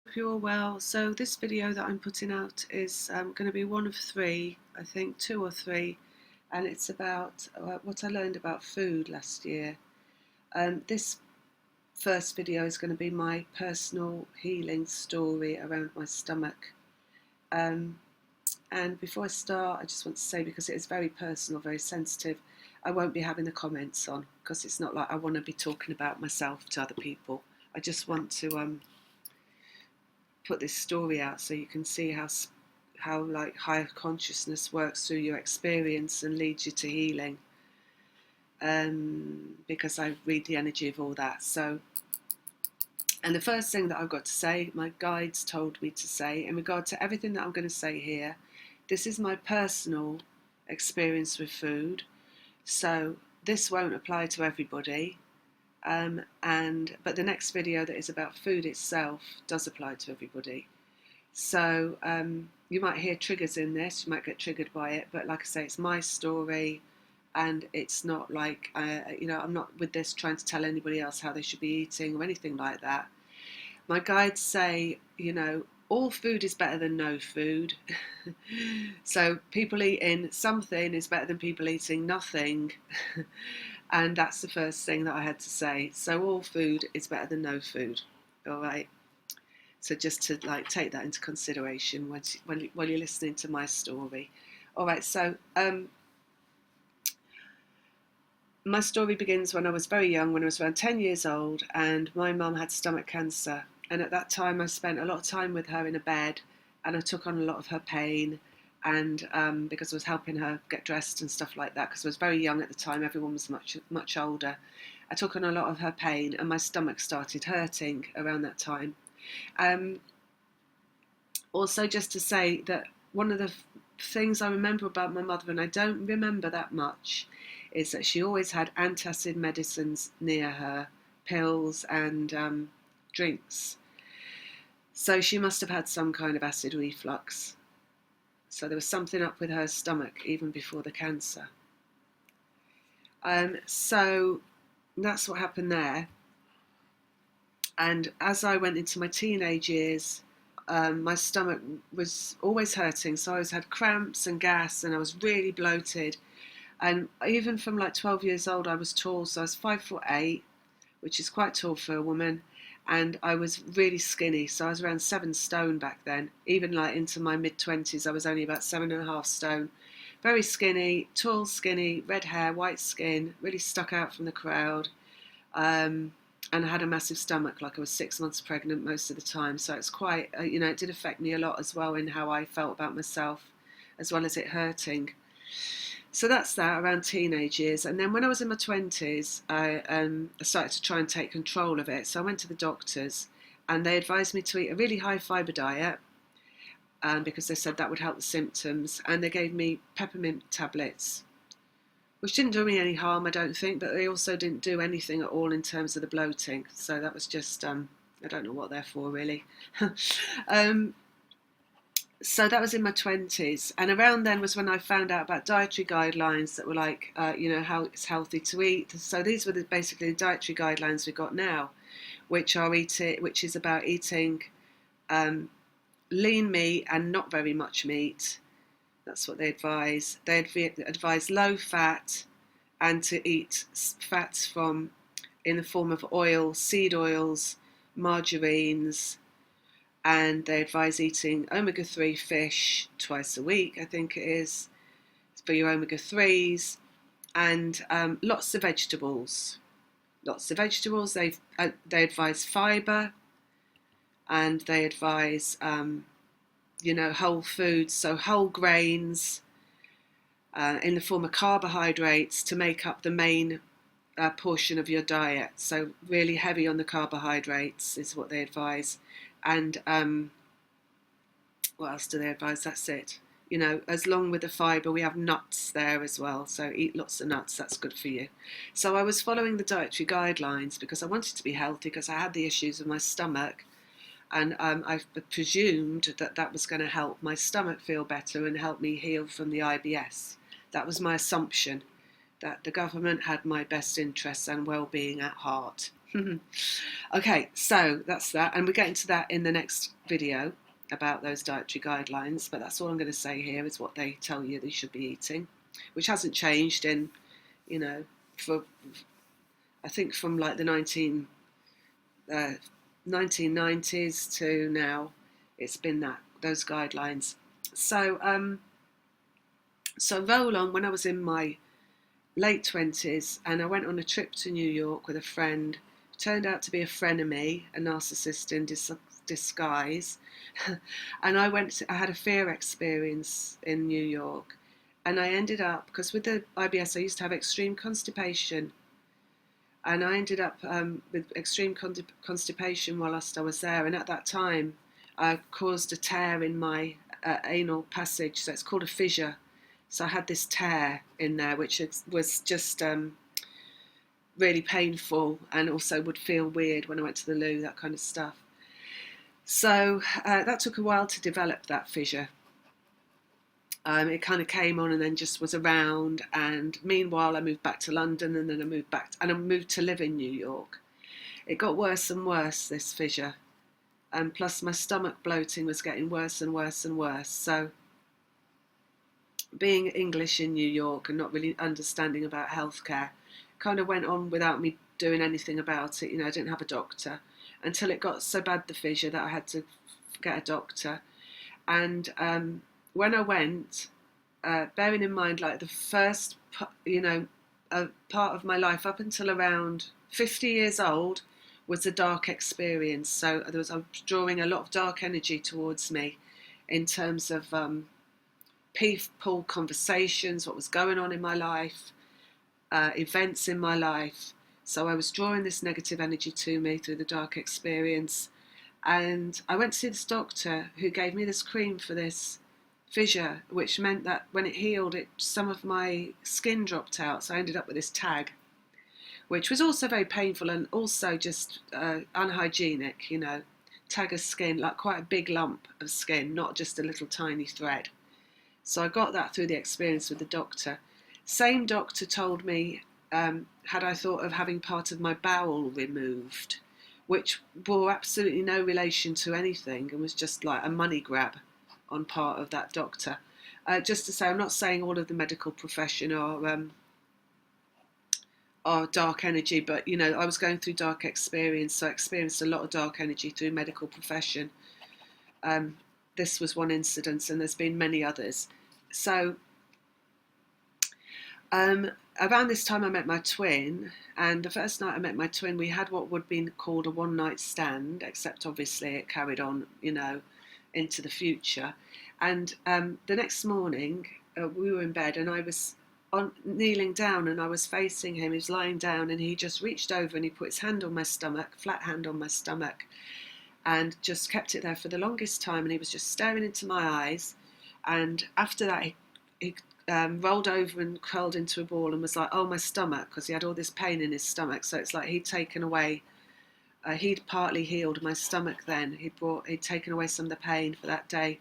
Hope you're all well. So this video that I'm putting out is going to be one of three, I think two or three, and it's about what I learned about food last year. This first video is going to be my personal healing story around my stomach. Um, and before I start, I just want to say, because it is very personal, very sensitive, I won't be having the comments on, because it's not like I want to be talking about myself to other people. I just want to put this story out so you can see how like higher consciousness works through your experience and leads you to healing. Because I read the energy of all that. So, and the first thing that I've got to say, my guides told me to say, in regard to everything that I'm going to say here, this is my personal experience with food. So this won't apply to everybody. But the next video that is about food itself does apply to everybody. So you might hear triggers in this, you might get triggered by it, but like I say, it's my story, and it's not like, I'm not with this trying to tell anybody else how they should be eating or anything like that. My guides say, all food is better than no food. So people eating something is better than people eating nothing. And that's the first thing that I had to say. So all food is better than no food. All right. So just to take that into consideration while you're listening to my story. All right, so my story begins when I was very young, when I was around 10 years old, and my mum had stomach cancer. And at that time, I spent a lot of time with her in a bed, and I took on a lot of her pain. And because I was helping her get dressed and stuff like that, because I was very young at the time, everyone was much older. I took on a lot of her pain, and my stomach started hurting around that time. Also, just to say that one of the things I remember about my mother, and I don't remember that much, is that she always had antacid medicines near her, pills and drinks. So she must have had some kind of acid reflux. So there was something up with her stomach even before the cancer. So that's what happened there. And as I went into my teenage years, my stomach was always hurting. So I always had cramps and gas, and I was really bloated. And even from like 12 years old, I was tall. So I was 5'8", which is quite tall for a woman. And I was really skinny. So I was around 7 stone back then. Even like into my mid-20s, I was only about 7.5 stone. Very skinny, tall, skinny, red hair, white skin, really stuck out from the crowd. And I had a massive stomach, like I was 6 months pregnant most of the time. So it's quite, it did affect me a lot as well in how I felt about myself, as well as it hurting. So that's that around teenage years. And then when I was in my 20s, I started to try and take control of it. So I went to the doctors, and they advised me to eat a really high fibre diet, because they said that would help the symptoms. And they gave me peppermint tablets, which didn't do me any harm, I don't think, but they also didn't do anything at all in terms of the bloating. So that was just, I don't know what they're for, really. So that was in my 20s. And around then was when I found out about dietary guidelines that were like, how it's healthy to eat. So these were basically the dietary guidelines we've got now, which is about eating lean meat and not very much meat. That's what they advise. They advise low fat, and to eat fats from in the form of oil, seed oils, margarines, and they advise eating omega-3 fish twice a week, I think it is, for your omega-3s, and lots of vegetables. Lots of vegetables. They advise fibre, and they advise whole foods, so whole grains in the form of carbohydrates to make up the main portion of your diet. So really heavy on the carbohydrates is what they advise. And what else do they advise? That's it. As long with the fibre, we have nuts there as well. So eat lots of nuts, that's good for you. So I was following the dietary guidelines because I wanted to be healthy, because I had the issues with my stomach. And I presumed that that was going to help my stomach feel better and help me heal from the IBS. That was my assumption, that the government had my best interests and well-being at heart. Okay, so that's that, and we'll get into that in the next video about those dietary guidelines, but that's all I'm going to say here is what they tell you they should be eating, which hasn't changed in, you know, for, I think from like the 1990s to now, it's been those guidelines. So roll on, when I was in my late 20s, and I went on a trip to New York with a friend, turned out to be a frenemy, a narcissist in disguise. And I had a fear experience in New York, and I ended up, because with the IBS I used to have extreme constipation, and I ended up with extreme constipation whilst I was there, and at that time I caused a tear in my anal passage, so it's called a fissure. So I had this tear in there, which was just really painful, and also would feel weird when I went to the loo, that kind of stuff. So that took a while to develop, that fissure. It kind of came on and then just was around, and meanwhile I moved back to London, and then I moved to live in New York. It got worse and worse, this fissure, and plus my stomach bloating was getting worse and worse and worse. So being English in New York and not really understanding about healthcare, kind of went on without me doing anything about it. I didn't have a doctor until it got so bad, the fissure, that I had to get a doctor. And when I went, bearing in mind, like, the first, part of my life up until around 50 years old was a dark experience. So I was drawing a lot of dark energy towards me in terms of people, conversations, what was going on in my life, events in my life. So I was drawing this negative energy to me through the dark experience. And I went to see this doctor who gave me this cream for this fissure, which meant that when it healed, some of my skin dropped out. So I ended up with this tag, which was also very painful and also just unhygienic, tag of skin, like quite a big lump of skin, not just a little tiny thread. So I got that through the experience with the doctor. Same doctor told me, had I thought of having part of my bowel removed, which bore absolutely no relation to anything and was just like a money grab on part of that doctor. Just to say, I'm not saying all of the medical profession are dark energy, but I was going through dark experience, so I experienced a lot of dark energy through medical profession. This was one incident, and there's been many others. So around this time I met my twin, and the first night I met my twin, we had what would be called a one-night stand, except obviously it carried on, into the future. And the next morning we were in bed, and I was kneeling down, and I was facing him. He was lying down, and he just reached over and he put his hand on my stomach, flat hand on my stomach, and just kept it there for the longest time. And he was just staring into my eyes. And after that, he rolled over and curled into a ball and was like, "Oh, my stomach," because he had all this pain in his stomach. So it's like he'd taken away, he'd partly healed my stomach then. He'd taken away some of the pain for that day.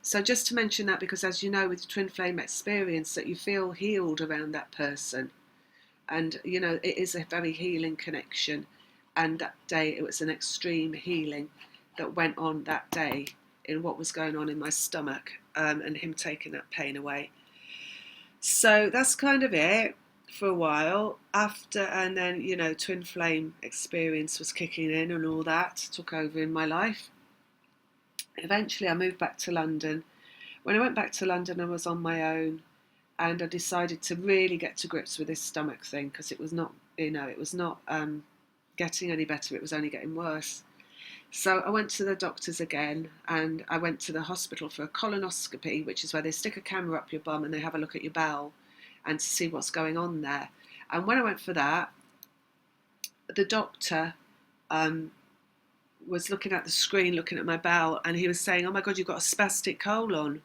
So just to mention that, because as you know, with twin flame experience, that you feel healed around that person. And, it is a very healing connection. And that day, it was an extreme healing that went on that day in what was going on in my stomach, and him taking that pain away. So that's kind of it for a while after. And then, twin flame experience was kicking in and all that took over in my life. Eventually I moved back to London. When I went back to London, I was on my own, and I decided to really get to grips with this stomach thing, because it was not getting any better. It was only getting worse. So I went to the doctors again, and I went to the hospital for a colonoscopy, which is where they stick a camera up your bum and they have a look at your bowel and to see what's going on there. And when I went for that, the doctor was looking at the screen, looking at my bowel, and he was saying, "Oh my God, you've got a spastic colon."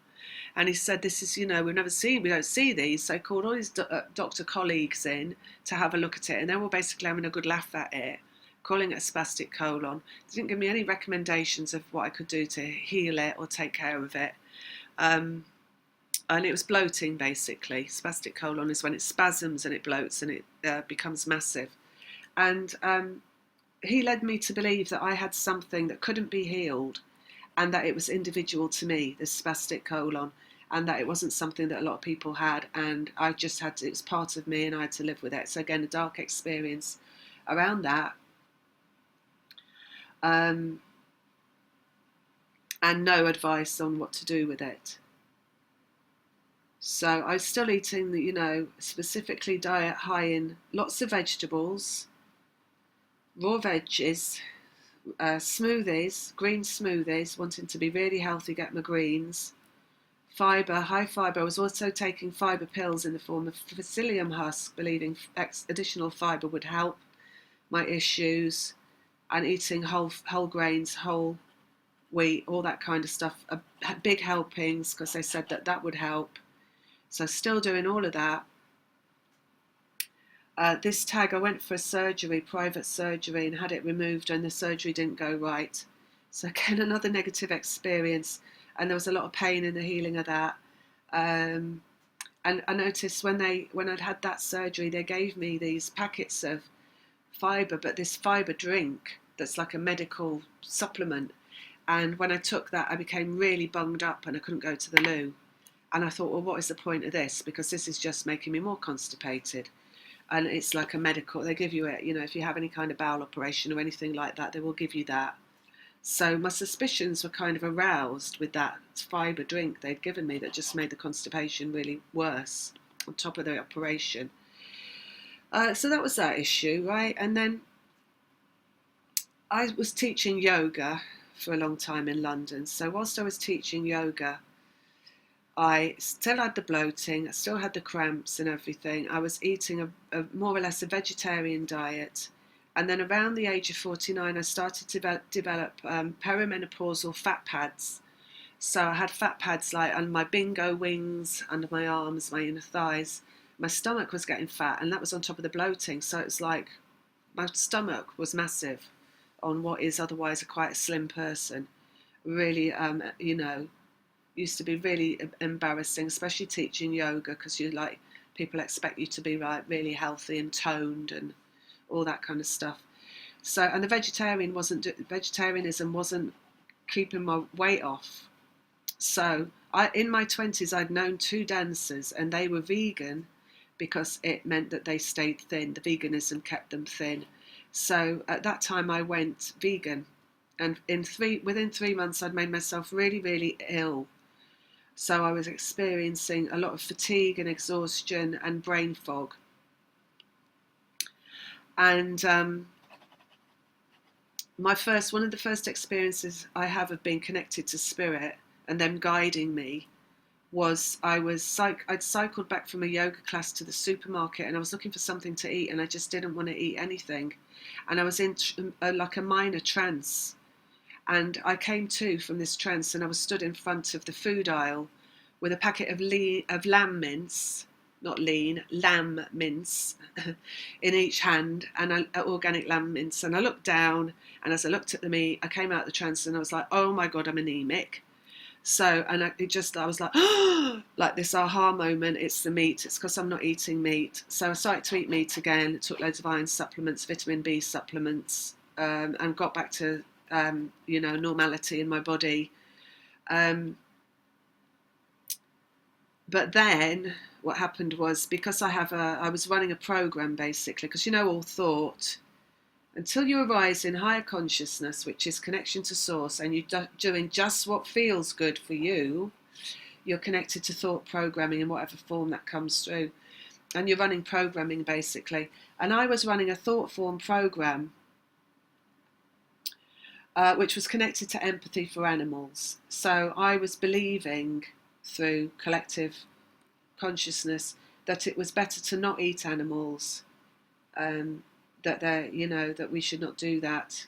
And he said, "This is, we don't see these." So he called all his doctor colleagues in to have a look at it, and they were basically having a good laugh at it, calling it a spastic colon. They didn't give me any recommendations of what I could do to heal it or take care of it. And it was bloating, basically. Spastic colon is when it spasms and it bloats and it becomes massive. And he led me to believe that I had something that couldn't be healed, and that it was individual to me, this spastic colon, and that it wasn't something that a lot of people had, and I just had to, it was part of me and I had to live with it. So again, a dark experience around that. And no advice on what to do with it. So I was still eating the, specifically diet high in lots of vegetables, raw veggies, smoothies, green smoothies, wanting to be really healthy, get my greens, fibre, high fibre. I was also taking fibre pills in the form of psyllium husk, believing additional fibre would help my issues, and eating whole grains, whole wheat, all that kind of stuff, big helpings, because they said that that would help. So still doing all of that. This tag, I went for a surgery, private surgery, and had it removed, and the surgery didn't go right. So again, another negative experience, and there was a lot of pain in the healing of that. And I noticed when I'd had that surgery, they gave me these packets of fibre, but this fibre drink that's like a medical supplement. And when I took that, I became really bunged up and I couldn't go to the loo. And I thought, well, what is the point of this? Because this is just making me more constipated. And it's like a medical, they give you it, if you have any kind of bowel operation or anything like that, they will give you that. So my suspicions were kind of aroused with that fibre drink they'd given me that just made the constipation really worse on top of the operation. So that was that issue, right? And then I was teaching yoga for a long time in London. So whilst I was teaching yoga, I still had the bloating, I still had the cramps and everything. I was eating a more or less a vegetarian diet. And then around the age of 49, I started to develop perimenopausal fat pads. So I had fat pads like on my bingo wings, under my arms, my inner thighs. My stomach was getting fat, and that was on top of the bloating. So it's like my stomach was massive on what is otherwise quite a slim person. Really, used to be really embarrassing, especially teaching yoga, because people expect you to be really healthy and toned and all that kind of stuff. So, and the vegetarianism wasn't keeping my weight off. So in my 20s, I'd known two dancers, and they were vegan because it meant that they stayed thin. The veganism kept them thin. So at that time I went vegan, and within 3 months I'd made myself really, really ill. So I was experiencing a lot of fatigue and exhaustion and brain fog. And one of the first experiences I have of being connected to spirit and them guiding me was I'd cycled back from a yoga class to the supermarket, and I was looking for something to eat, and I just didn't want to eat anything. And I was in like a minor trance. And I came to from this trance, and I was stood in front of the food aisle with a packet of lamb mince, not lean, lamb mince, in each hand, and organic lamb mince. And I looked down, and as I looked at the meat, I came out of the trance, and I was like, oh my God, I'm anemic. So, and I was like, oh, like this aha moment, it's the meat, it's because I'm not eating meat. So I started to eat meat again, took loads of iron supplements, vitamin B supplements, and got back to normality in my body. But then what happened was, because I was running a program basically, because all thought, until you arise in higher consciousness, which is connection to source, and you're doing just what feels good for you, you're connected to thought programming in whatever form that comes through. And you're running programming basically. And I was running a thought form program which was connected to empathy for animals. So I was believing through collective consciousness that it was better to not eat animals, that we should not do that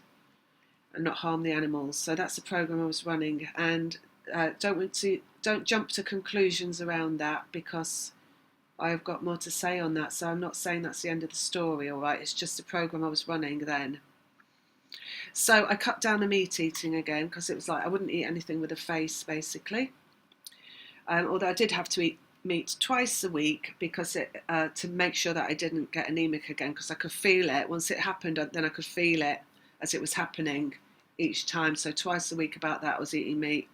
and not harm the animals. So that's the program I was running, and don't jump to conclusions around that, because I've got more to say on that. So I'm not saying that's the end of the story, all right? It's just a program I was running then. So I cut down the meat eating again, because it was like I wouldn't eat anything with a face, basically. Although I did have to eat meat twice a week, because to make sure that I didn't get anemic again, because I could feel it. Once it happened, then I could feel it. as it was happening each time. So twice a week about that I was eating meat.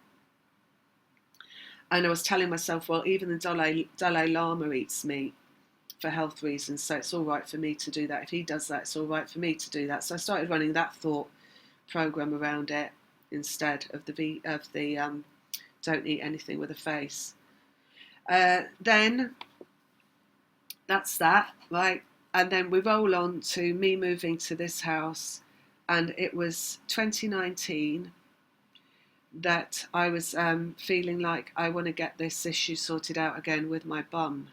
And I was telling myself, well, even the Dalai Lama eats meat for health reasons, so it's all right for me to do that. If he does that, it's all right for me to do that. So I started running that thought program around it instead of the don't eat anything with a face. Then that's that, right? And then we roll on to me moving to this house, and it was 2019 that I was feeling like I want to get this issue sorted out again with my bum.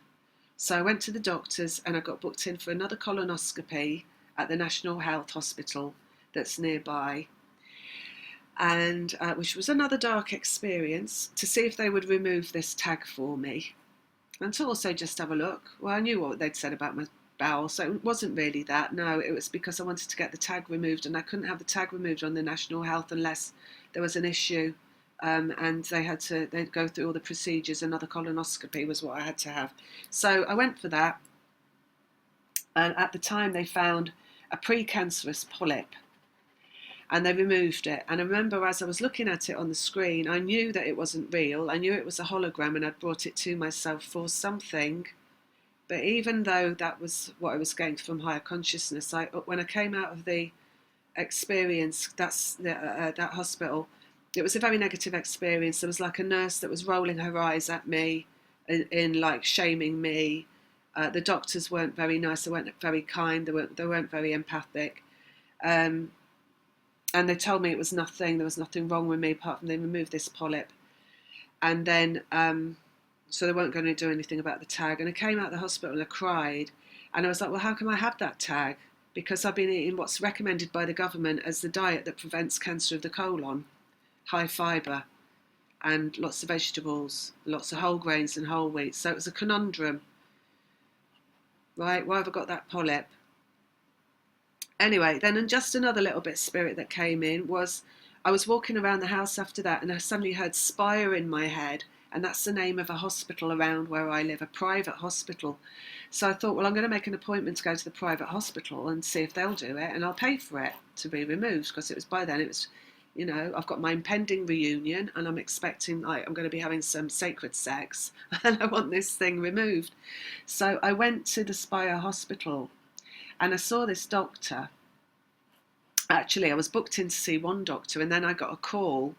So I went to the doctors and I got booked in for another colonoscopy at the National Health Hospital that's nearby, and which was another dark experience, to see if they would remove this tag for me and to also just have a look. Well, I knew what they'd said about my bowel, so it wasn't really that. No, it was because I wanted to get the tag removed, and I couldn't have the tag removed on the National Health unless there was an issue, and they'd go through all the procedures. Another colonoscopy was what I had to have. So I went for that, and at the time they found a precancerous polyp, and they removed it. And I remember as I was looking at it on the screen, I knew that it wasn't real. I knew it was a hologram, and I'd brought it to myself for something. But even though that was what I was getting from higher consciousness, when I came out of the experience, that hospital, it was a very negative experience. There was like a nurse that was rolling her eyes at me in like shaming me. The doctors weren't very nice. They weren't very kind. They weren't very empathic. And they told me it was nothing. There was nothing wrong with me apart from they removed this polyp. And then, so they weren't going to do anything about the tag. And I came out of the hospital and I cried. And I was like, well, how can I have that tag? Because I've been eating what's recommended by the government as the diet that prevents cancer of the colon. High fibre and lots of vegetables, lots of whole grains and whole wheat. So it was a conundrum. Right, why have I got that polyp? Anyway, then just another little bit of spirit that came in was I was walking around the house after that, and I suddenly heard Spire in my head, and that's the name of a hospital around where I live, a private hospital. So I thought, well, I'm going to make an appointment to go to the private hospital and see if they'll do it, and I'll pay for it to be removed, because it was by then, it was, you know, I've got my impending reunion, and I'm expecting, like, I'm going to be having some sacred sex, and I want this thing removed. So I went to the Spire Hospital, and I saw this doctor. Actually, I was booked in to see one doctor, and then I got a call,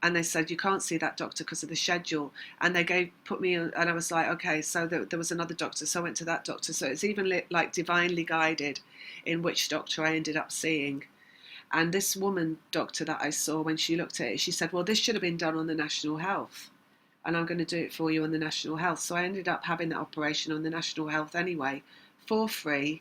and they said you can't see that doctor because of the schedule. And they put me on, and I was like, okay. So there was another doctor, so I went to that doctor. So it's even like divinely guided in which doctor I ended up seeing. And this woman doctor that I saw, when she looked at it, she said, well, this should have been done on the National Health, and I'm going to do it for you on the National Health. So I ended up having that operation on the National Health anyway, for free.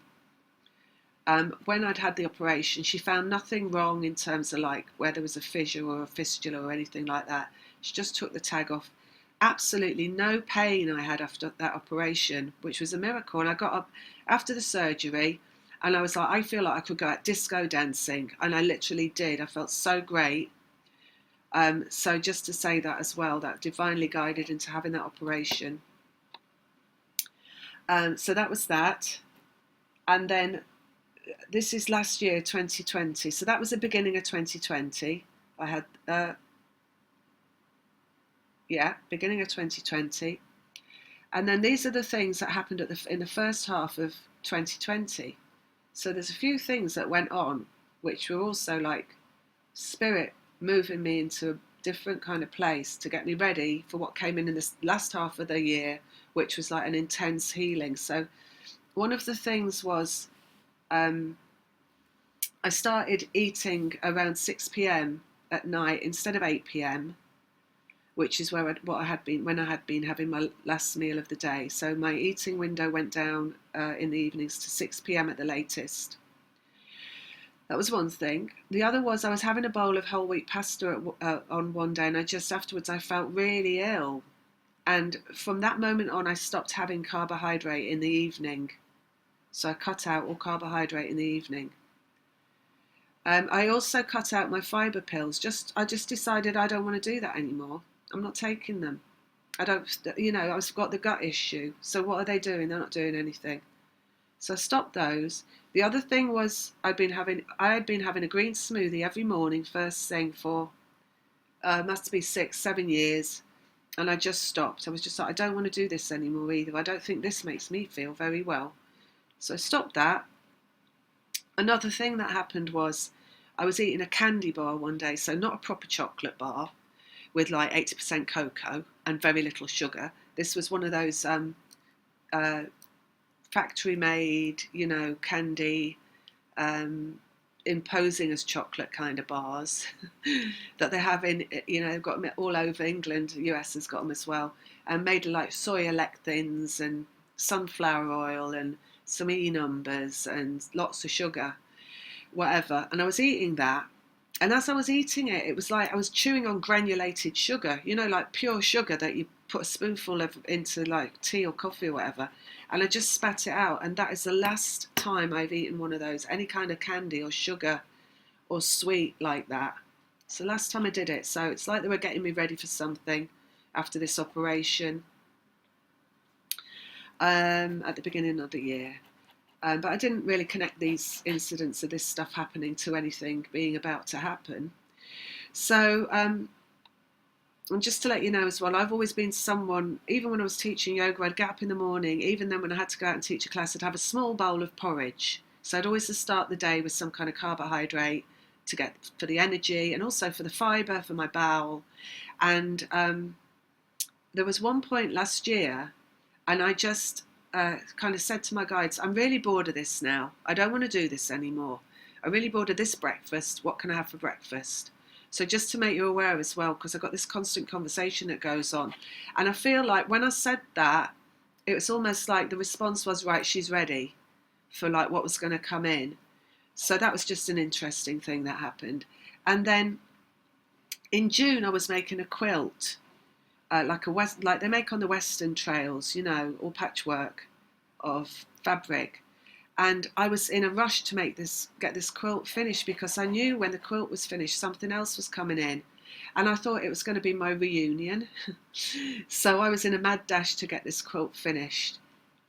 When I'd had the operation, she found nothing wrong in terms of like where there was a fissure or a fistula or anything like that. She just took the tag off. Absolutely no pain I had after that operation, which was a miracle. And I got up after the surgery, and I was like, I feel like I could go out disco dancing. And I literally did. I felt so great. So just to say that as well, that divinely guided into having that operation. So that was that. And then this is last year, 2020. So that was the beginning of 2020. I had, beginning of 2020. And then these are the things that happened in the first half of 2020. So there's a few things that went on, which were also like spirit moving me into a different kind of place to get me ready for what came in this last half of the year, which was like an intense healing. So one of the things was, I started eating around 6 p.m. at night instead of 8 p.m., which is when I had been having my last meal of the day. So my eating window went down in the evenings to 6 p.m. at the latest. That was one thing. The other was I was having a bowl of whole wheat pasta on one day, and afterwards I felt really ill. And from that moment on, I stopped having carbohydrate in the evening. So I cut out all carbohydrate in the evening. I also cut out my fibre pills. I just decided I don't want to do that anymore. I'm not taking them. I don't, I've got the gut issue. So what are they doing? They're not doing anything. So I stopped those. The other thing was I had been having a green smoothie every morning first thing for must be 6, 7 years, and I just stopped. I was just like, I don't want to do this anymore either. I don't think this makes me feel very well. So I stopped that. Another thing that happened was I was eating a candy bar one day, so not a proper chocolate bar with like 80% cocoa and very little sugar. This was one of those uh, factory made, candy, um, imposing as chocolate kind of bars that they have in, they've got them all over England. The US has got them as well, and made of like soya lecithins and sunflower oil and some numbers and lots of sugar, whatever. And I was eating that, and as I was eating it, it was like I was chewing on granulated sugar, like pure sugar that you put a spoonful of into like tea or coffee or whatever. And I just spat it out. And that is the last time I've eaten one of those, any kind of candy or sugar or sweet like that. It's the last time I did it. So it's like they were getting me ready for something after this operation at the beginning of the year. But I didn't really connect these incidents of this stuff happening to anything being about to happen. So, and just to let you know as well, I've always been someone, even when I was teaching yoga, I'd get up in the morning, even then when I had to go out and teach a class, I'd have a small bowl of porridge. So I'd always start the day with some kind of carbohydrate to get for the energy and also for the fibre for my bowel. And there was one point last year, and I just kind of said to my guides, I'm really bored of this now. I don't want to do this anymore. I'm really bored of this breakfast. What can I have for breakfast? So just to make you aware as well, because I've got this constant conversation that goes on. And I feel like when I said that, it was almost like the response was, right, she's ready for like what was going to come in. So that was just an interesting thing that happened. And then in June, I was making a quilt. Like they make on the Western trails, all patchwork of fabric. And I was in a rush to get this quilt finished because I knew when the quilt was finished, something else was coming in. And I thought it was going to be my reunion. So I was in a mad dash to get this quilt finished.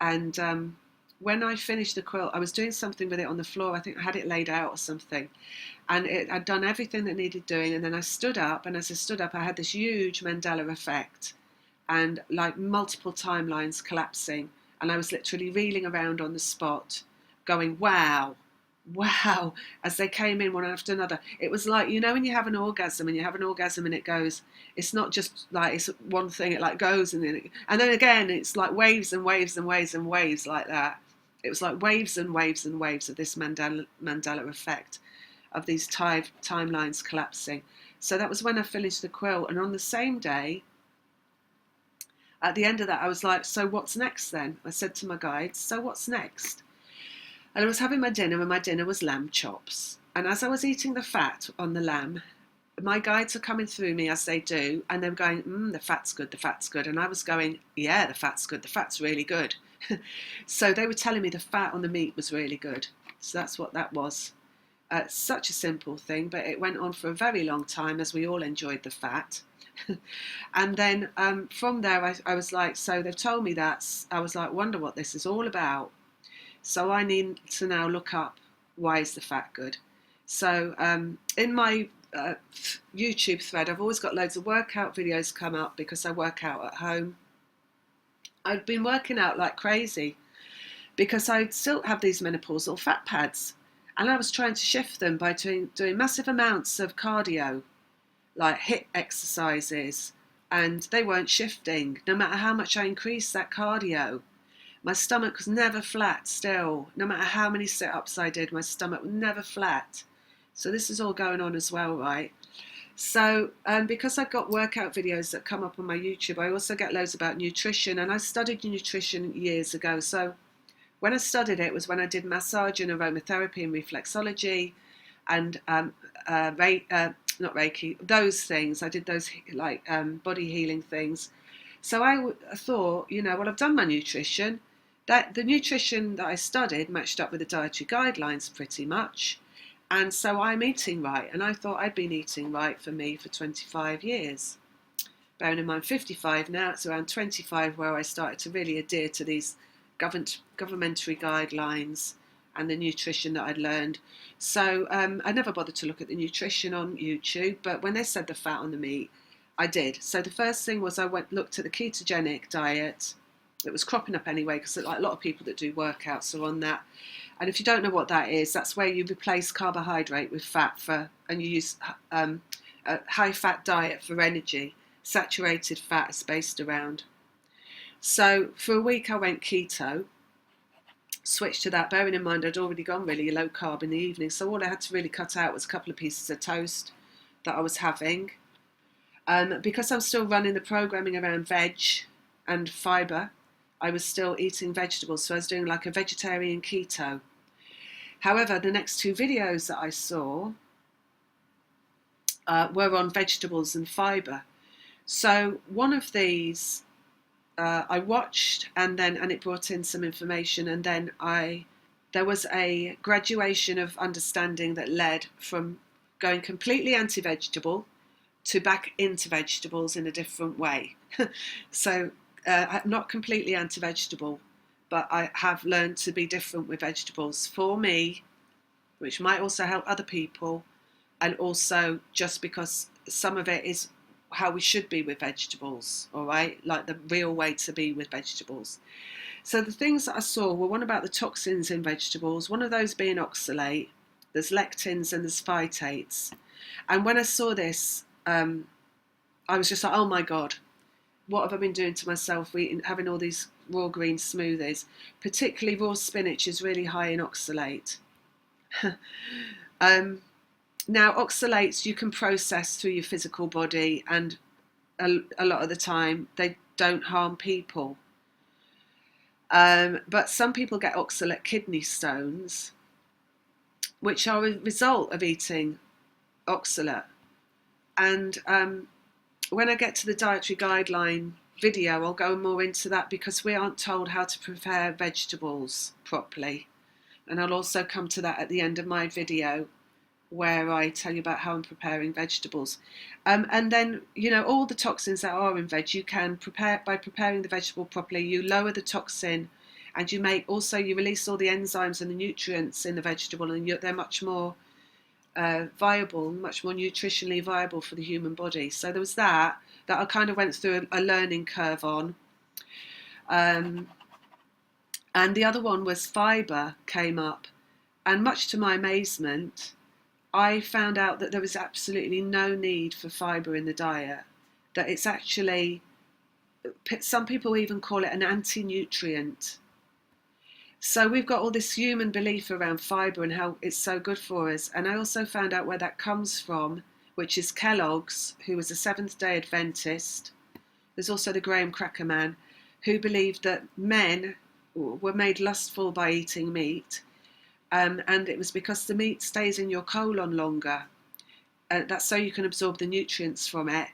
And when I finished the quilt, I was doing something with it on the floor. I think I had it laid out or something. And I'd done everything that needed doing. And then I stood up. And as I stood up, I had this huge Mandela effect and like multiple timelines collapsing. And I was literally reeling around on the spot going, wow, wow, as they came in one after another. It was like, when you have an orgasm and it goes, it's not just like it's one thing, it like goes and then again, it's like waves and waves and waves and waves like that. It was like waves and waves and waves of this Mandela effect of these timelines collapsing. So that was when I finished the quilt. And on the same day, at the end of that, I was like, so what's next then? I said to my guides, so what's next? And I was having my dinner, and my dinner was lamb chops. And as I was eating the fat on the lamb, my guides are coming through me as they do, and they're going, the fat's good, the fat's good. And I was going, yeah, the fat's good, the fat's really good. So they were telling me the fat on the meat was really good. So that's what that was. Such a simple thing, but it went on for a very long time as we all enjoyed the fat. And then from there, I was like, so they've told me that. I was like, wonder what this is all about. So I need to now look up why is the fat good. So in my YouTube thread, I've always got loads of workout videos come up because I work out at home. I've been working out like crazy because I still have these menopausal fat pads, and I was trying to shift them by doing massive amounts of cardio, like HIIT exercises, and they weren't shifting no matter how much I increased that cardio. My stomach was never flat still. No matter how many sit-ups I did, my stomach was never flat. So this is all going on as well, right? So because I've got workout videos that come up on my YouTube, I also get loads about nutrition. And I studied nutrition years ago. So when I studied it was when I did massage and aromatherapy and reflexology and not Reiki, those things. I did those like body healing things. So I thought, well, I've done my nutrition. That the nutrition that I studied matched up with the dietary guidelines pretty much. And so I'm eating right. And I thought I'd been eating right for me for 25 years. Bearing in mind 55 now, it's around 25 where I started to really adhere to these governmentary guidelines and the nutrition that I'd learned. So I never bothered to look at the nutrition on YouTube, but when they said the fat on the meat, I did. So the first thing was I looked at the ketogenic diet. It was cropping up anyway, because like a lot of people that do workouts are on that. And if you don't know what that is, that's where you replace carbohydrate with fat and you use a high fat diet for energy. Saturated fat is based around. So for a week I went keto, switched to that, bearing in mind I'd already gone really low carb in the evening. So all I had to really cut out was a couple of pieces of toast that I was having. Because I'm still running the programming around veg and fibre, I was still eating vegetables. So I was doing like a vegetarian keto. However, the next two videos that I saw were on vegetables and fibre. So one of these I watched, and it brought in some information, and then there was a graduation of understanding that led from going completely anti-vegetable to back into vegetables in a different way. So I'm not completely anti-vegetable, but I have learned to be different with vegetables for me, which might also help other people, and also just because some of it is how we should be with vegetables, all right? Like the real way to be with vegetables. So the things that I saw were one about the toxins in vegetables, one of those being oxalate, there's lectins and there's phytates. And when I saw this, I was just like, oh my God, what have I been doing to myself having all these raw green smoothies? Particularly raw spinach is really high in oxalate. Now, oxalates you can process through your physical body, and a lot of the time they don't harm people. But some people get oxalate kidney stones, which are a result of eating oxalate. And when I get to the dietary guideline video, I'll go more into that, because we aren't told how to prepare vegetables properly. And I'll also come to that at the end of my video, where I tell you about how I'm preparing vegetables. And then, all the toxins that are in veg, you can prepare by preparing the vegetable properly. You lower the toxin, and you release all the enzymes and the nutrients in the vegetable, and they're much more viable, much more nutritionally viable for the human body. So there was that I kind of went through a learning curve on. And the other one was fibre came up. And much to my amazement, I found out that there was absolutely no need for fibre in the diet, that it's actually, some people even call it an anti-nutrient. So we've got all this human belief around fibre and how it's so good for us. And I also found out where that comes from, which is Kellogg's, who was a Seventh-day Adventist. There's also the Graham Cracker Man, who believed that men were made lustful by eating meat. And it was because the meat stays in your colon longer. That's so you can absorb the nutrients from it.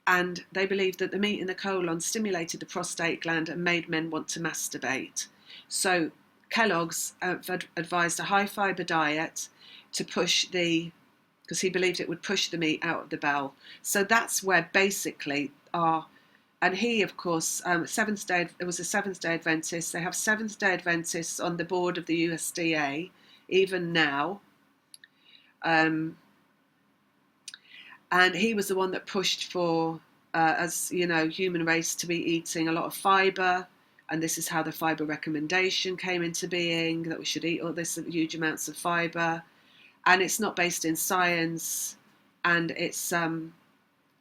And they believed that the meat in the colon stimulated the prostate gland and made men want to masturbate. So Kellogg's advised a high fibre diet to push because he believed it would push the meat out of the bowel. So that's where basically and he, of course, it was a Seventh-day Adventist. They have Seventh-day Adventists on the board of the USDA, even now. And he was the one that pushed for, as human race to be eating a lot of fibre. And this is how the fibre recommendation came into being, that we should eat all this huge amounts of fibre. And it's not based in science. And it's,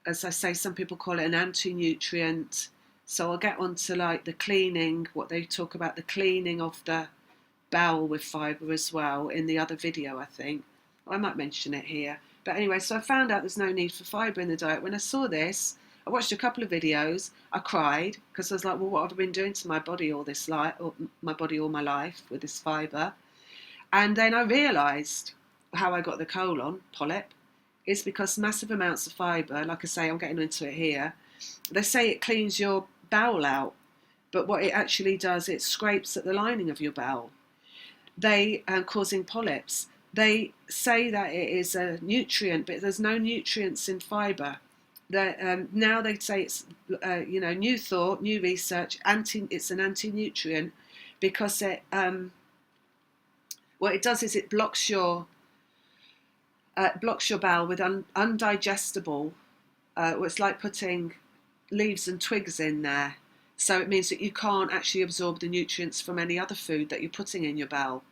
as I say, some people call it an anti-nutrient. So I'll get on to like the cleaning, what they talk about, the cleaning of the bowel with fibre as well in the other video, I think. I might mention it here. But anyway, so I found out there's no need for fibre in the diet. When I saw this, I watched a couple of videos. I cried because I was like, well, what have I been doing to my body all my life with this fibre? And then I realised how I got the colon polyp is because massive amounts of fibre, like I say, I'm getting into it here, they say it cleans your bowel out, but what it actually does, it scrapes at the lining of your bowel. They are causing polyps. They say that it is a nutrient, but there's no nutrients in fibre. Now they say it's, new thought, new research, it's an anti-nutrient, because what it does is it blocks your bowel with undigestible. It's like putting leaves and twigs in there. So it means that you can't actually absorb the nutrients from any other food that you're putting in your bowel.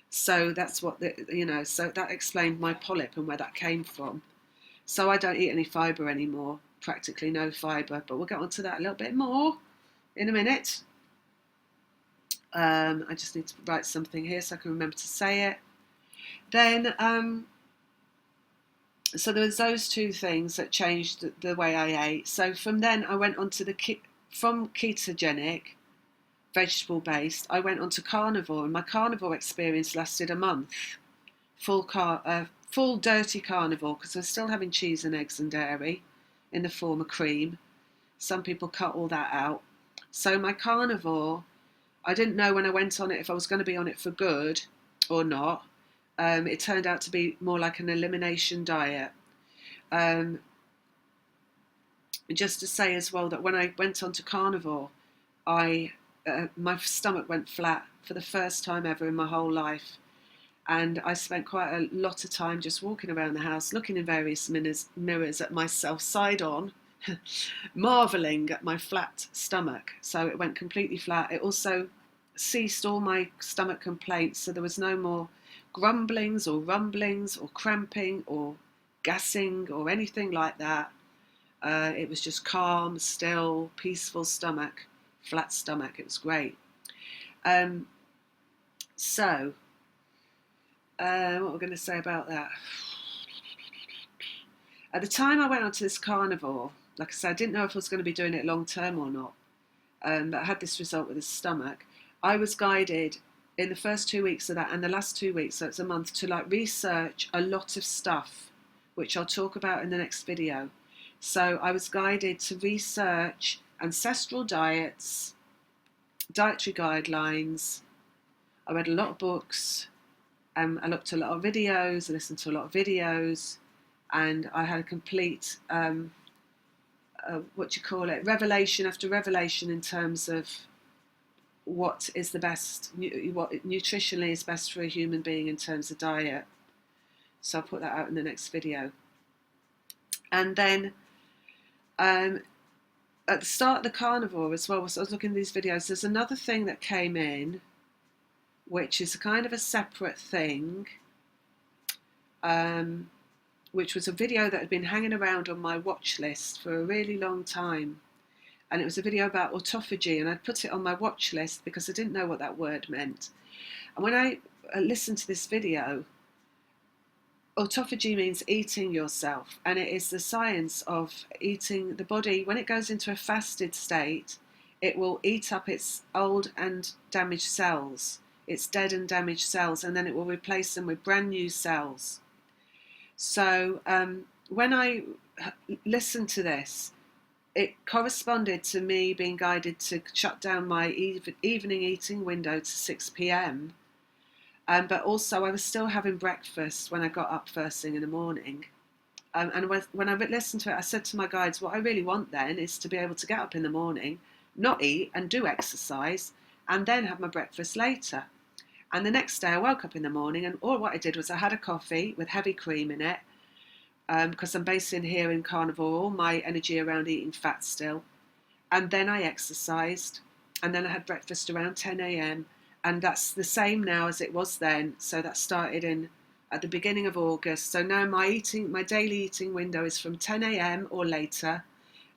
So that's what so that explained my polyp and where that came from. So I don't eat any fibre anymore, practically no fibre, but we'll get onto that a little bit more in a minute. I just need to write something here so I can remember to say it. Then, so there was those two things that changed the way I ate. So from then I went on to from ketogenic, vegetable based, I went on to carnivore, and my carnivore experience lasted a month. Full dirty carnivore, because I was still having cheese and eggs and dairy in the form of cream. Some people cut all that out. So my carnivore, I didn't know when I went on it if I was going to be on it for good or not. It turned out to be more like an elimination diet. Just to say as well that when I went on to carnivore, my stomach went flat for the first time ever in my whole life. And I spent quite a lot of time just walking around the house, looking in various mirrors at myself side on, marvelling at my flat stomach. So it went completely flat. It also ceased all my stomach complaints, so there was no more grumblings or rumblings or cramping or gassing or anything like that. It was just calm, still, peaceful stomach, flat stomach. It was great. What we're going to say about that? At the time I went onto this carnivore, like I said, I didn't know if I was going to be doing it long term or not. But I had this result with the stomach. I was guided in the first 2 weeks of that and the last 2 weeks, so it's a month, to like research a lot of stuff, which I'll talk about in the next video. So I was guided to research ancestral diets, dietary guidelines. I read a lot of books. I looked at a lot of videos, I listened to a lot of videos, and I had a complete, revelation after revelation in terms of what is the best, what nutritionally is best for a human being in terms of diet. So I'll put that out in the next video. And then at the start of the carnivore as well, so I was looking at these videos, there's another thing that came in, which is a kind of a separate thing, which was a video that had been hanging around on my watch list for a really long time. And it was a video about autophagy, and I'd put it on my watch list because I didn't know what that word meant. And when I listened to this video, autophagy means eating yourself, and it is the science of eating the body. When it goes into a fasted state, it will eat up its old and damaged cells, its dead and damaged cells, and then it will replace them with brand new cells. So when I listened to this, it corresponded to me being guided to shut down my evening eating window to 6 p.m. But also I was still having breakfast when I got up first thing in the morning. And when I listened to it, I said to my guides, what I really want then is to be able to get up in the morning, not eat and do exercise, and then have my breakfast later. And the next day I woke up in the morning, and all what I did was I had a coffee with heavy cream in it, because I'm basing here in carnivore all my energy around eating fat still. And then I exercised, and then I had breakfast around 10 a.m. And that's the same now as it was then. So that started at the beginning of August. So now my daily eating window is from 10 a.m. or later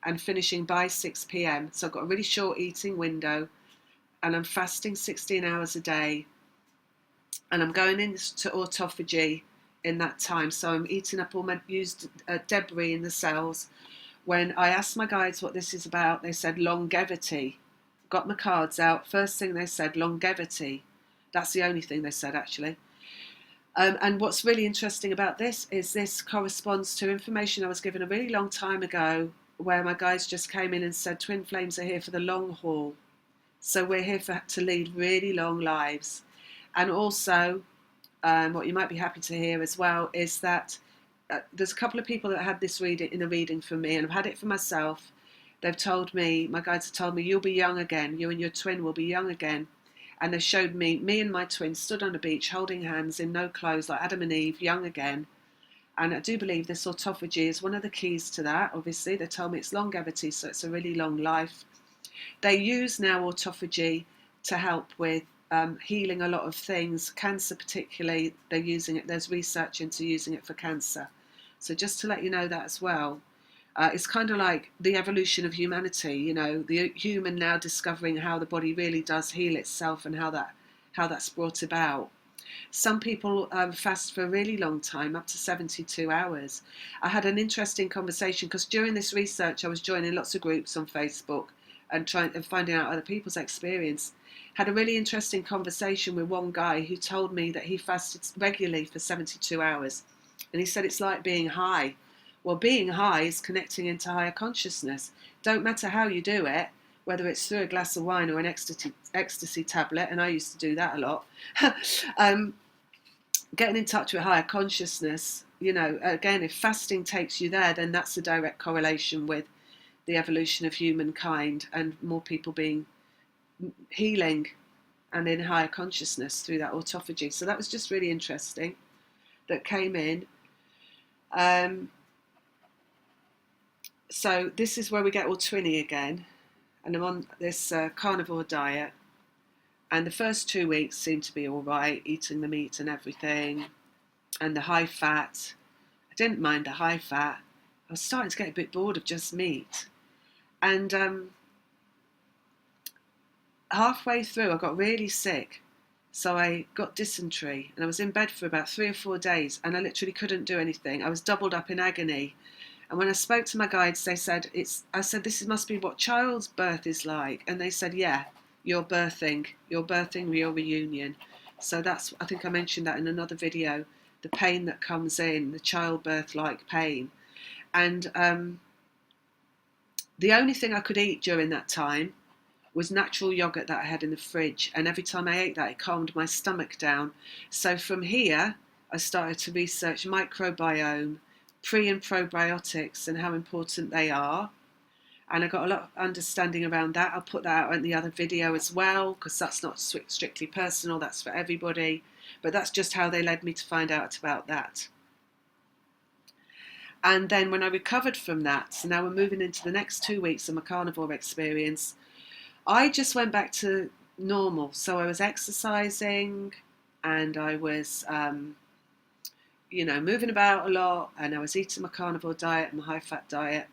and finishing by 6 p.m. So I've got a really short eating window, and I'm fasting 16 hours a day. And I'm going into autophagy in that time. So I'm eating up all my used debris in the cells. When I asked my guides what this is about, they said longevity. Got my cards out. First thing they said, longevity. That's the only thing they said, actually. And what's really interesting about this is this corresponds to information I was given a really long time ago, where my guides just came in and said twin flames are here for the long haul. So we're here to lead really long lives. And also, what you might be happy to hear as well is that there's a couple of people that had this reading from me, and I've had it for myself, They've told me, my guides have told me, you'll be young again. You and your twin will be young again. And they showed me and my twin stood on a beach holding hands in no clothes like Adam and Eve, young again. And I do believe this autophagy is one of the keys to that. Obviously, they told me it's longevity, so it's a really long life. They use now autophagy to help with healing a lot of things, cancer particularly. They're using it. There's research into using it for cancer. So just to let you know that as well. It's kind of like the evolution of humanity, you know, the human now discovering how the body really does heal itself and how that's brought about. Some people fast for a really long time, up to 72 hours. I had an interesting conversation because during this research, I was joining lots of groups on Facebook and trying and finding out other people's experience. Had a really interesting conversation with one guy who told me that he fasted regularly for 72 hours. And he said it's like being high. Well, being high is connecting into higher consciousness. Don't matter how you do it, whether it's through a glass of wine or an ecstasy tablet, and I used to do that a lot. Getting in touch with higher consciousness, you know, again, if fasting takes you there, then that's a direct correlation with the evolution of humankind and more people being healing and in higher consciousness through that autophagy. So that was just really interesting that came in. So this is where we get all twinny again, and I'm on this carnivore diet, and the first 2 weeks seemed to be all right, eating the meat and everything, and the high fat. I didn't mind the high fat. I was starting to get a bit bored of just meat, and halfway through I got really sick, so I got dysentery, and I was in bed for about 3 or 4 days, and I literally couldn't do anything. I was doubled up in agony. And when I spoke to my guides, they said, I said, this must be what child's birth is like. And they said, yeah, you're birthing your reunion. So that's, I think I mentioned that in another video, the pain that comes in, the childbirth-like pain. And the only thing I could eat during that time was natural yogurt that I had in the fridge. And every time I ate that, it calmed my stomach down. So from here, I started to research microbiome, pre and probiotics and how important they are, and I got a lot of understanding around that. I'll put that out in the other video as well, because that's not strictly personal, that's for everybody, but that's just how they led me to find out about that. And then when I recovered from that, so now we're moving into the next 2 weeks of my carnivore experience, I just went back to normal. So I was exercising, and I was you know, moving about a lot, and I was eating my carnivore diet and my high fat diet.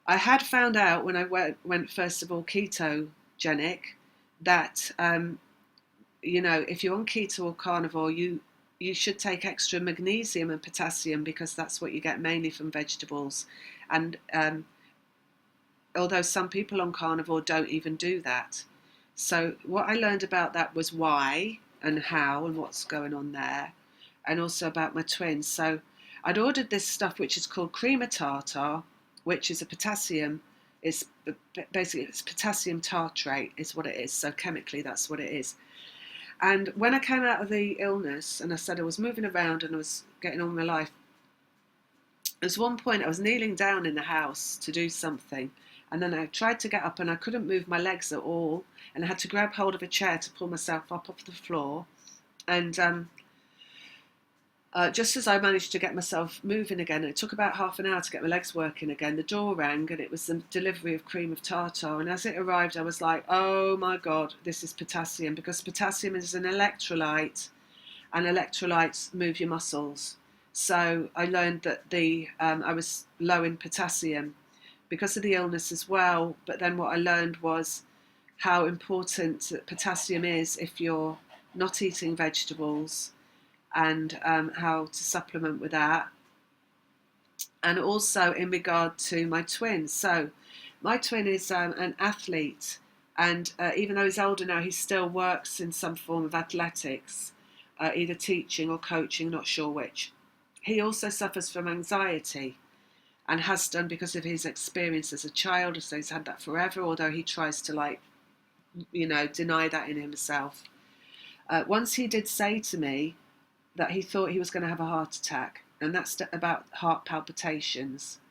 I had found out when I went first of all ketogenic that you know, if you're on keto or carnivore, you should take extra magnesium and potassium, because that's what you get mainly from vegetables. And although some people on carnivore don't even do that. So what I learned about that was why and how and what's going on there, and also about my twins. So I'd ordered this stuff which is called crema tartar, which is a potassium. It's basically, it's potassium tartrate is what it is. So chemically, that's what it is. And when I came out of the illness, and I said I was moving around and I was getting on with my life, there was one point I was kneeling down in the house to do something, and then I tried to get up and I couldn't move my legs at all, and I had to grab hold of a chair to pull myself up off the floor. And just as I managed to get myself moving again, it took about half an hour to get my legs working again, the door rang, and it was the delivery of cream of tartar. And as it arrived, I was like, oh my God, this is potassium, because potassium is an electrolyte, and electrolytes move your muscles. So I learned that I was low in potassium because of the illness as well. But then what I learned was how important potassium is if you're not eating vegetables, and how to supplement with that. And also in regard to my twin. So my twin is an athlete, and even though he's older now, he still works in some form of athletics, either teaching or coaching, not sure which. He also suffers from anxiety, and has done because of his experience as a child. So he's had that forever, although he tries to, like, you know, deny that in himself. Once he did say to me that he thought he was going to have a heart attack, and that's about heart palpitations.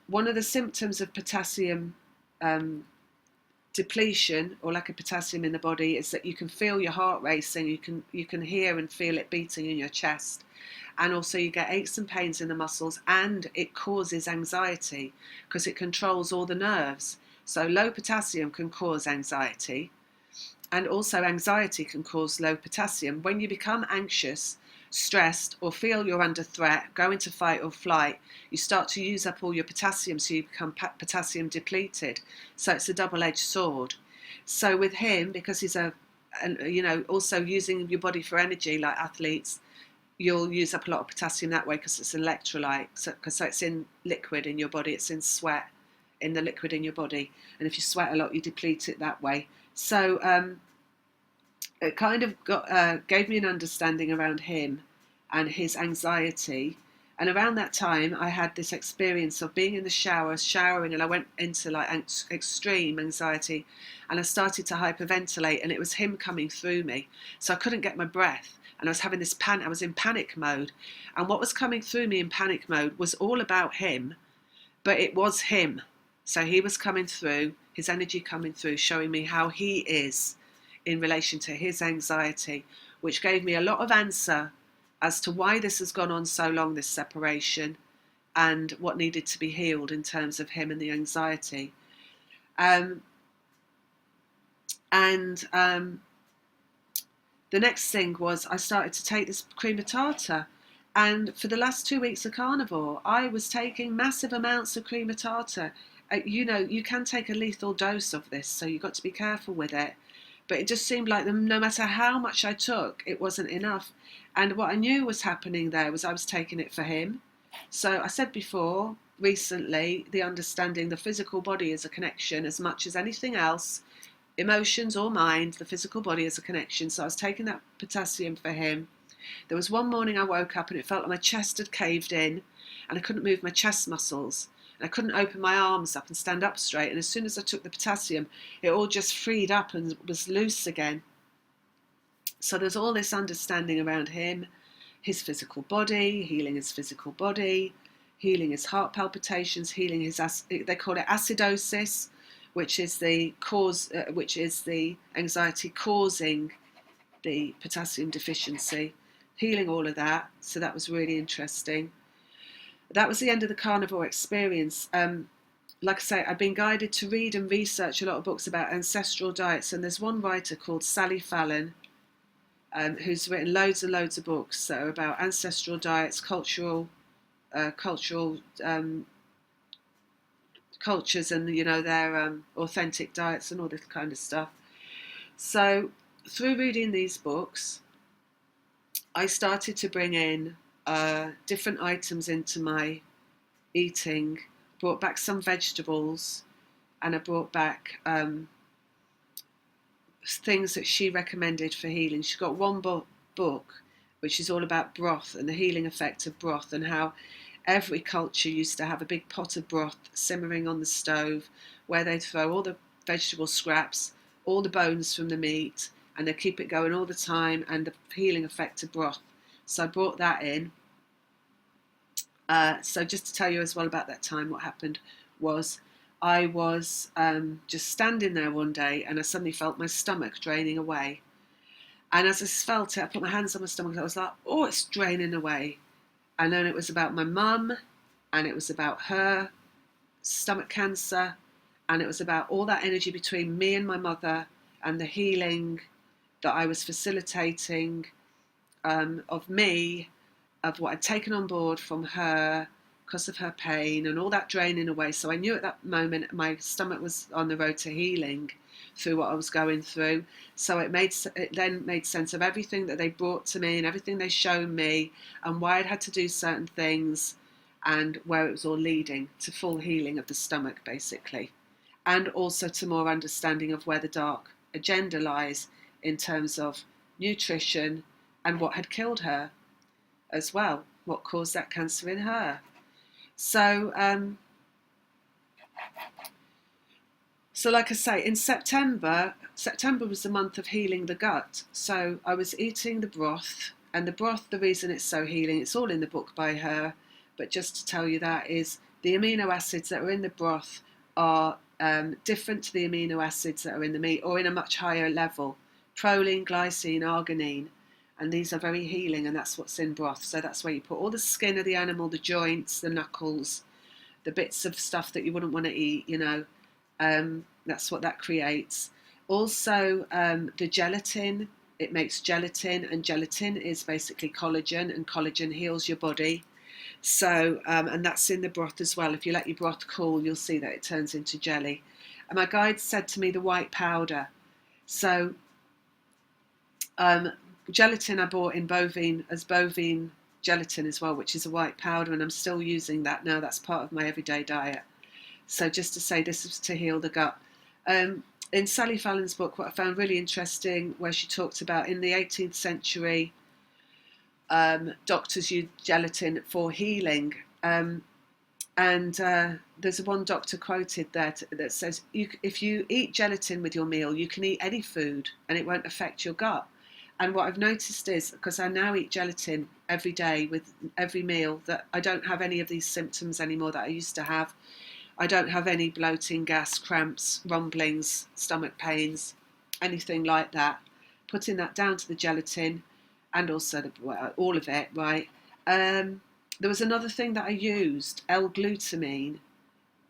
One of the symptoms of potassium depletion or lack of potassium in the body is that you can feel your heart racing, you can hear and feel it beating in your chest, and also you get aches and pains in the muscles, and it causes anxiety because it controls all the nerves. So low potassium can cause anxiety, and also anxiety can cause low potassium. When you become anxious, stressed, or feel you're under threat, go into fight or flight, you start to use up all your potassium, so you become potassium depleted. So it's a double-edged sword. So with him, because he's also using your body for energy like athletes, you'll use up a lot of potassium that way because it's an electrolyte. So it's in liquid in your body, it's in sweat, in the liquid in your body. And if you sweat a lot, you deplete it that way. So it kind of gave me an understanding around him and his anxiety. And around that time, I had this experience of being in the shower, showering, and I went into like extreme anxiety, and I started to hyperventilate, and it was him coming through me. So I couldn't get my breath, and I was having this I was in panic mode, and what was coming through me in panic mode was all about him, but it was him. So he was coming through, his energy coming through, showing me how he is in relation to his anxiety, which gave me a lot of answer as to why this has gone on so long, this separation, and what needed to be healed in terms of him and the anxiety. The next thing was I started to take this cream of tartar. And for the last 2 weeks of carnivore, I was taking massive amounts of cream of tartar. You can take a lethal dose of this, so you've got to be careful with it. But it just seemed like no matter how much I took, it wasn't enough. And what I knew was happening there was I was taking it for him. So I said before, recently, the understanding the physical body is a connection as much as anything else, emotions or mind, the physical body is a connection. So I was taking that potassium for him. There was one morning I woke up and it felt like my chest had caved in and I couldn't move my chest muscles. And I couldn't open my arms up and stand up straight. And as soon as I took the potassium, it all just freed up and was loose again. So there's all this understanding around him, his physical body, healing his physical body, healing his heart palpitations, healing his, they call it acidosis, which is the cause, which is the anxiety causing the potassium deficiency, healing all of that. So that was really interesting. That was the end of the carnivore experience. Like I say, I've been guided to read and research a lot of books about ancestral diets, and there's one writer called Sally Fallon, who's written loads and loads of books that are about ancestral diets, cultures, and their authentic diets and all this kind of stuff. So through reading these books, I started to bring in different items into my eating. Brought back some vegetables, and I brought back things that she recommended for healing. She's got one book which is all about broth and the healing effect of broth, and how every culture used to have a big pot of broth simmering on the stove where they'd throw all the vegetable scraps, all the bones from the meat, and they'd keep it going all the time, and the healing effect of broth. So I brought that in. So just to tell you as well about that time, what happened was I was just standing there one day and I suddenly felt my stomach draining away. And as I felt it, I put my hands on my stomach and I was like, oh, it's draining away. And then it was about my mum, and it was about her stomach cancer, and it was about all that energy between me and my mother and the healing that I was facilitating of me, of what I'd taken on board from her because of her pain and all that draining away. So I knew at that moment my stomach was on the road to healing through what I was going through. So it then made sense of everything that they brought to me and everything they showed me and why I'd had to do certain things and where it was all leading to full healing of the stomach, basically. And also to more understanding of where the dark agenda lies in terms of nutrition and what had killed her as well, what caused that cancer in her. So like I say, in September was the month of healing the gut. So I was eating the broth, and the broth, the reason it's so healing, it's all in the book by her, but just to tell you that is the amino acids that are in the broth are different to the amino acids that are in the meat, or in a much higher level. Proline, glycine, arginine, and these are very healing, and that's what's in broth. So that's where you put all the skin of the animal, the joints, the knuckles, the bits of stuff that you wouldn't want to eat, that's what that creates. Also, the gelatin, it makes gelatin, and gelatin is basically collagen, and collagen heals your body. So, and that's in the broth as well. If you let your broth cool, you'll see that it turns into jelly. And my guide said to me the white powder. So, gelatin I bought in bovine gelatin as well, which is a white powder, and I'm still using that now. That's part of my everyday diet. So just to say, this is to heal the gut. In Sally Fallon's book, what I found really interesting, where she talked about in the 18th century, doctors used gelatin for healing. And there's one doctor quoted there that says, if you eat gelatin with your meal, you can eat any food and it won't affect your gut. And what I've noticed is, because I now eat gelatin every day with every meal, that I don't have any of these symptoms anymore that I used to have. I don't have any bloating, gas, cramps, rumblings, stomach pains, anything like that. Putting that down to the gelatin and also all of it, right? There was another thing that I used, L-glutamine,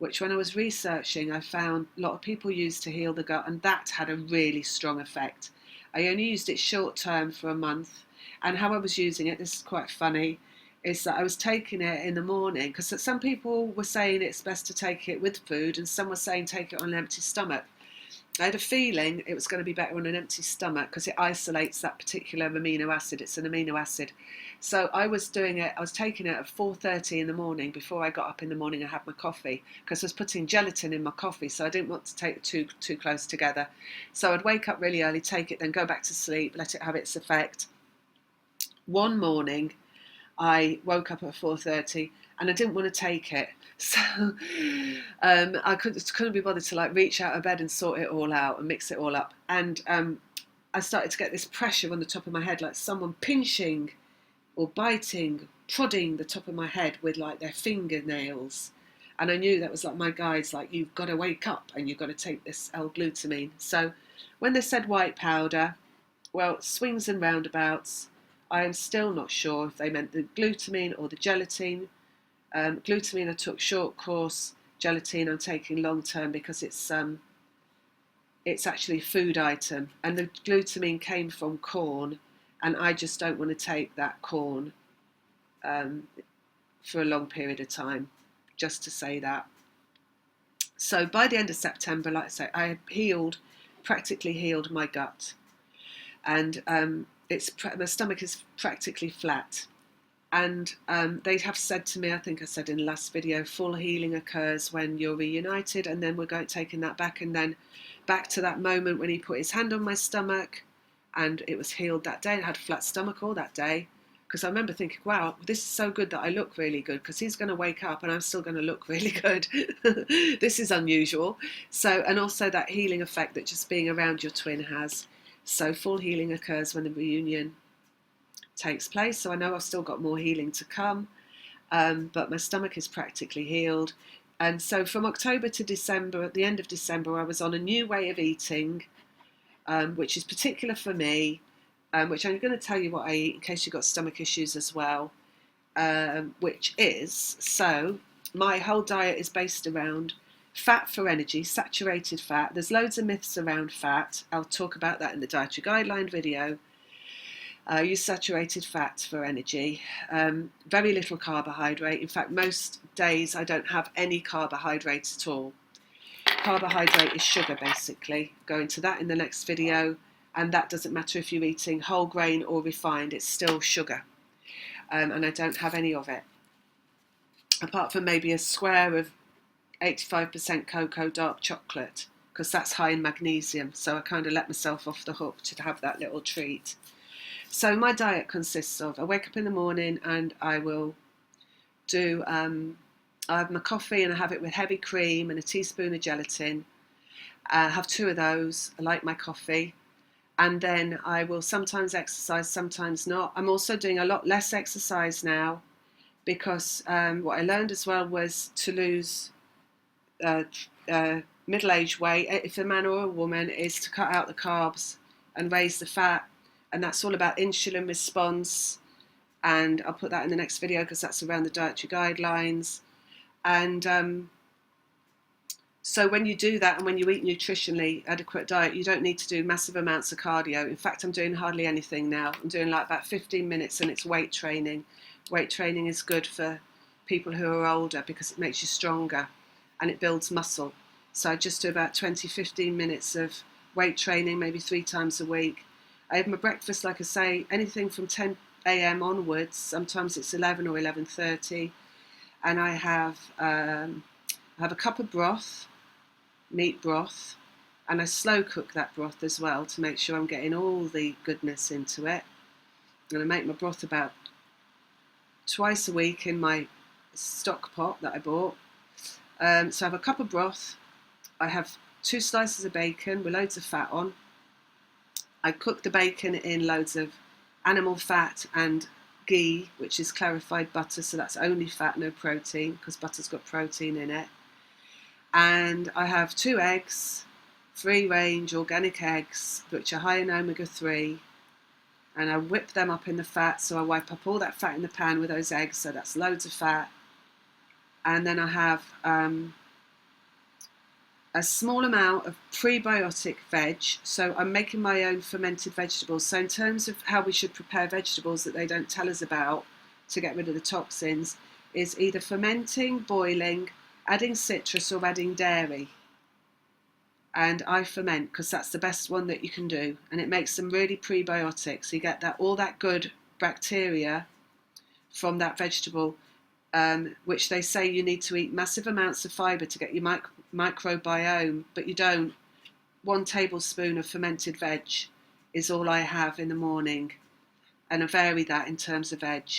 which when I was researching, I found a lot of people used to heal the gut, and that had a really strong effect. I only used it short term for a month, and how I was using it, this is quite funny, is that I was taking it in the morning, because some people were saying it's best to take it with food, and some were saying take it on an empty stomach. I had a feeling it was going to be better on an empty stomach because it isolates that particular amino acid. It's an amino acid. So I was taking it at 4:30 in the morning before I got up in the morning and had my coffee, because I was putting gelatin in my coffee, so I didn't want to take it too close together. So I'd wake up really early, take it, then go back to sleep, let it have its effect. One morning, I woke up at 4:30 and I didn't want to take it. So I couldn't be bothered to reach out of bed and sort it all out and mix it all up. And I started to get this pressure on the top of my head, like someone pinching or biting, prodding the top of my head with their fingernails. And I knew that was my guides, you've got to wake up and you've got to take this L-glutamine. So when they said white powder, well, swings and roundabouts. I am still not sure if they meant the glutamine or the gelatin. Glutamine I took short course, gelatin I'm taking long term because it's actually a food item, and the glutamine came from corn, and I just don't want to take that corn for a long period of time, just to say that. So by the end of September, like I say, I had practically healed my gut, and my stomach is practically flat. And they have said to me, I think I said in the last video, full healing occurs when you're reunited, and then we're taking that back, and then back to that moment when he put his hand on my stomach and it was healed that day. I had a flat stomach all that day, because I remember thinking, wow, this is so good that I look really good, because he's going to wake up and I'm still going to look really good. This is unusual. So, and also that healing effect that just being around your twin has. So full healing occurs when the reunion takes place. So I know I've still got more healing to come, but my stomach is practically healed. And so from October to December, at the end of December, I was on a new way of eating, which is particular for me, which I'm going to tell you what I eat in case you've got stomach issues as well, which is, so my whole diet is based around fat for energy, saturated fat. There's loads of myths around fat. I'll talk about that in the dietary guideline video. Use saturated fat for energy. Very little carbohydrate. In fact, most days I don't have any carbohydrate at all. Carbohydrate is sugar, basically. Go into that in the next video, and that doesn't matter if you're eating whole grain or refined, it's still sugar. And I don't have any of it, apart from maybe a square of 85% cocoa dark chocolate, because that's high in magnesium, so I kind of let myself off the hook to have that little treat. So my diet consists of, I wake up in the morning and I will do, I have my coffee and I have it with heavy cream and a teaspoon of gelatin. I have 2 of those. I like my coffee. And then I will sometimes exercise, sometimes not. I'm also doing a lot less exercise now, because what I learned as well was to lose middle-aged weight, if a man or a woman, is to cut out the carbs and raise the fat. And that's all about insulin response. And I'll put that in the next video because that's around the dietary guidelines. And so when you do that and when you eat nutritionally adequate diet, you don't need to do massive amounts of cardio. In fact, I'm doing hardly anything now. I'm doing like about 15 minutes and it's weight training. Weight training is good for people who are older because it makes you stronger and it builds muscle. So I just do about 20, 15 minutes of weight training, maybe 3 times a week. I have my breakfast, like I say, anything from 10 a.m. onwards. Sometimes it's 11 or 11:30. And I have a cup of broth, meat broth, and I slow cook that broth as well to make sure I'm getting all the goodness into it. I'm going to make my broth about twice a week in my stock pot that I bought. So I have a cup of broth. I have 2 slices of bacon with loads of fat on. I cook the bacon in loads of animal fat and ghee, which is clarified butter, so that's only fat, no protein, because butter's got protein in it. And I have 2 eggs, free-range organic eggs, which are high in omega-3, and I whip them up in the fat, so I wipe up all that fat in the pan with those eggs, so that's loads of fat. And then I have a small amount of prebiotic veg, so I'm making my own fermented vegetables. So in terms of how we should prepare vegetables that they don't tell us about to get rid of the toxins, is either fermenting, boiling, adding citrus or adding dairy. And I ferment because that's the best one that you can do, and it makes them really prebiotic, so you get that all that good bacteria from that vegetable, which they say you need to eat massive amounts of fibre to get your microbiome, but you don't. 1 tablespoon of fermented veg is all I have in the morning, and I vary that in terms of veg.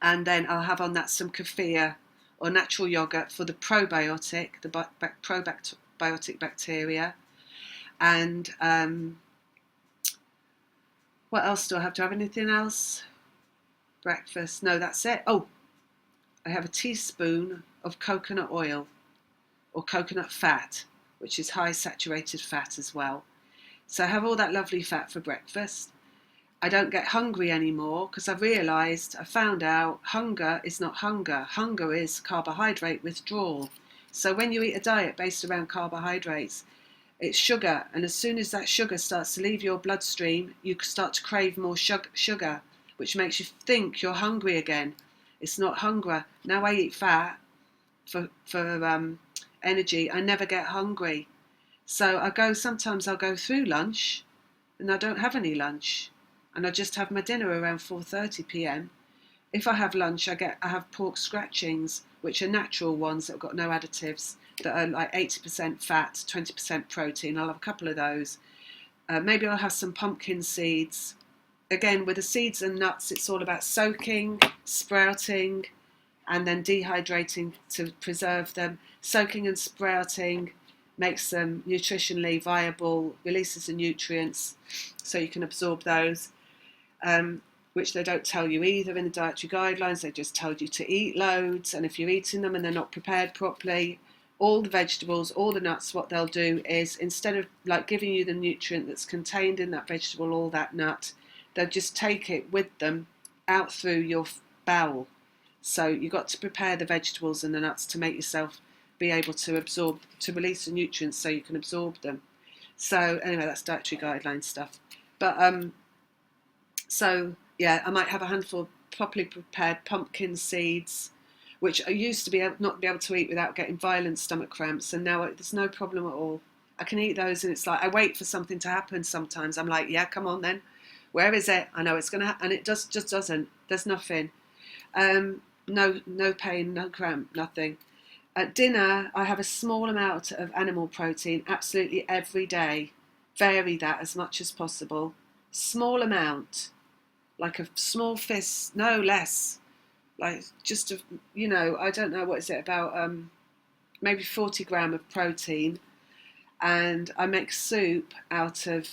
And then I'll have on that some kefir or natural yogurt for the probiotic, the probiotic bacteria. And what else do I have? Do I have anything else? Breakfast? No, that's it. Oh, I have a teaspoon of coconut oil or coconut fat, which is high saturated fat as well. So I have all that lovely fat for breakfast. I don't get hungry anymore because I found out hunger is not hunger. Hunger is carbohydrate withdrawal. So when you eat a diet based around carbohydrates, it's sugar. And as soon as that sugar starts to leave your bloodstream, you start to crave more sugar, which makes you think you're hungry again. It's not hunger. Now I eat fat for energy. I never get hungry. So sometimes I'll go through lunch and I don't have any lunch. And I just have my dinner around 4:30 p.m. If I have lunch, I have pork scratchings, which are natural ones that have got no additives, that are like 80% fat, 20% protein. I'll have a couple of those. Maybe I'll have some pumpkin seeds. Again, with the seeds and nuts, it's all about soaking, sprouting, and then dehydrating to preserve them. Soaking and sprouting makes them nutritionally viable, releases the nutrients so you can absorb those. Which they don't tell you either in the dietary guidelines. They just tell you to eat loads, and if you're eating them and they're not prepared properly, all the vegetables, all the nuts, what they'll do is, instead of like giving you the nutrient that's contained in that vegetable or that nut, they'll just take it with them out through your bowel. So you've got to prepare the vegetables and the nuts to make yourself be able to absorb, to release the nutrients so you can absorb them. So anyway, that's dietary guideline stuff. But so yeah, I might have a handful of properly prepared pumpkin seeds, which I used to not be able to eat without getting violent stomach cramps, and now there's no problem at all. I can eat those, and it's like I wait for something to happen sometimes. I'm like, yeah, come on then. Where is it? I know it's going to happen, and it just doesn't. There's nothing. No pain, no cramp, nothing. At dinner, I have a small amount of animal protein absolutely every day. Vary that as much as possible. Small amount, like a small fist, no less. Like just I don't know, what is it, about maybe 40 gram of protein. And I make soup out of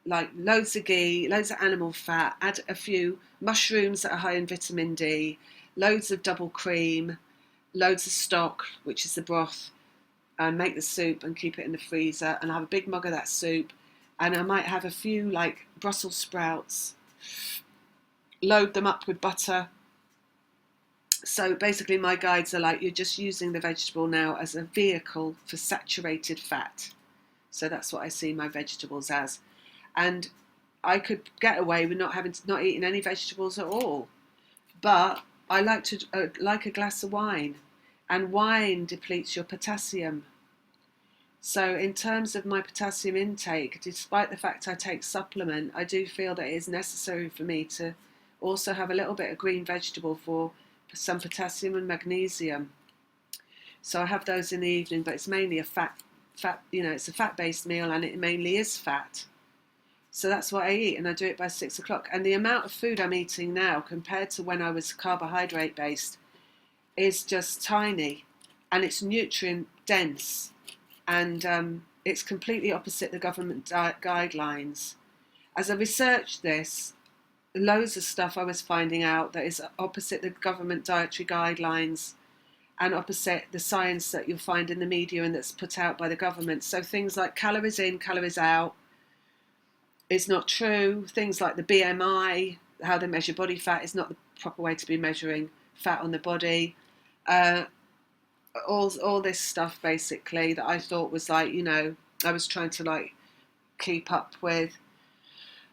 like loads of ghee, loads of animal fat, add a few mushrooms that are high in vitamin D, loads of double cream, loads of stock, which is the broth, and make the soup and keep it in the freezer, and have a big mug of that soup, and I might have a few like Brussels sprouts, load them up with butter. So basically my guides are like, you're just using the vegetable now as a vehicle for saturated fat. So that's what I see my vegetables as. And I could get away with not eating any vegetables at all. But I like a glass of wine, and wine depletes your potassium. So in terms of my potassium intake, despite the fact I take supplement, I do feel that it is necessary for me to also have a little bit of green vegetable for some potassium and magnesium. So I have those in the evening, but it's mainly it's a fat-based meal, and it mainly is fat. So that's what I eat, and I do it by 6 o'clock. And the amount of food I'm eating now compared to when I was carbohydrate based is just tiny, and it's nutrient dense, and it's completely opposite the government guidelines. As I researched this, loads of stuff I was finding out that is opposite the government dietary guidelines and opposite the science that you'll find in the media and that's put out by the government. So things like calories in, calories out is not true. Things like the BMI, how they measure body fat, is not the proper way to be measuring fat on the body. All this stuff basically that I thought was like, I was trying to like keep up with.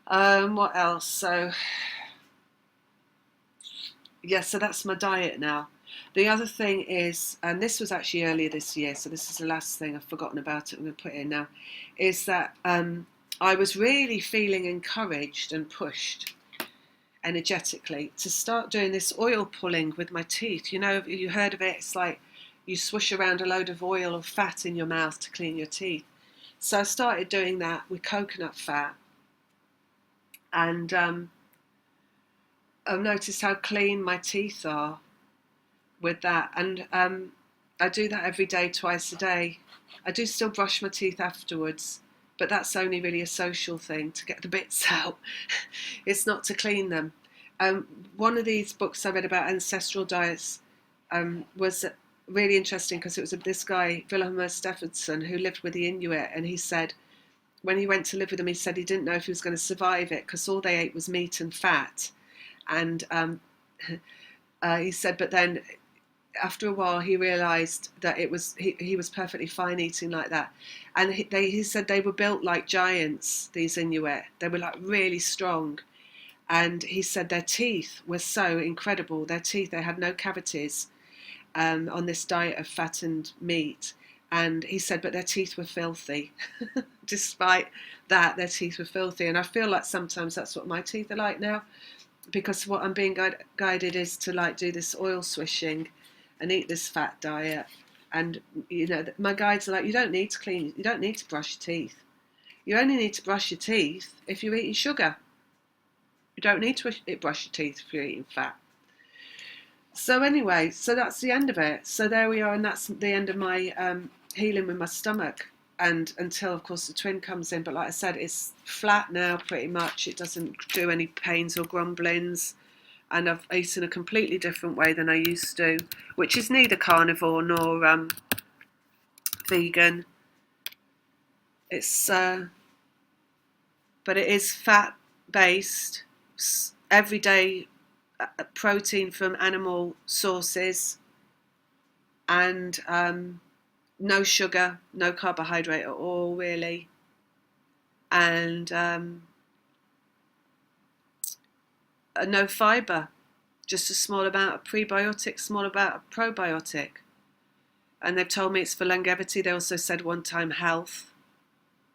What else? So that's my diet now. The other thing is, and this was actually earlier this year, so this is the last thing, I've forgotten about it, I'm going to put it in now, is that I was really feeling encouraged and pushed energetically to start doing this oil pulling with my teeth. You heard of it, it's like you swish around a load of oil or fat in your mouth to clean your teeth. So I started doing that with coconut fat, and I've noticed how clean my teeth are with that, and I do that every day, twice a day. I do still brush my teeth afterwards, but that's only really a social thing to get the bits out. It's not to clean them. One of these books I read about ancestral diets was really interesting because it was this guy, Vilhelm Steffensen, who lived with the Inuit, and he said when he went to live with them, he said he didn't know if he was going to survive it because all they ate was meat and fat. And he said, but then after a while he realised that he was perfectly fine eating like that. And he said they were built like giants, these Inuit. They were like really strong. And he said their teeth were so incredible. They had no cavities on this diet of fattened meat. And he said, but their teeth were filthy. Despite that, their teeth were filthy. And I feel like sometimes that's what my teeth are like now, because what I'm being guided is to like do this oil swishing and eat this fat diet. And my guides are like, you don't need to brush your teeth. You only need to brush your teeth if you're eating sugar. You don't need to brush your teeth if you're eating fat. So anyway, so that's the end of it. So there we are, and that's the end of my healing with my stomach, and until of course the twin comes in. But like I said, it's flat now pretty much. It doesn't do any pains or grumblings, and I've eaten a completely different way than I used to, which is neither carnivore nor vegan. It's but it is fat based, everyday protein from animal sources, and no sugar, no carbohydrate at all really, and no fibre, just a small amount of prebiotic, small amount of probiotic. And they've told me it's for longevity. They also said one time health.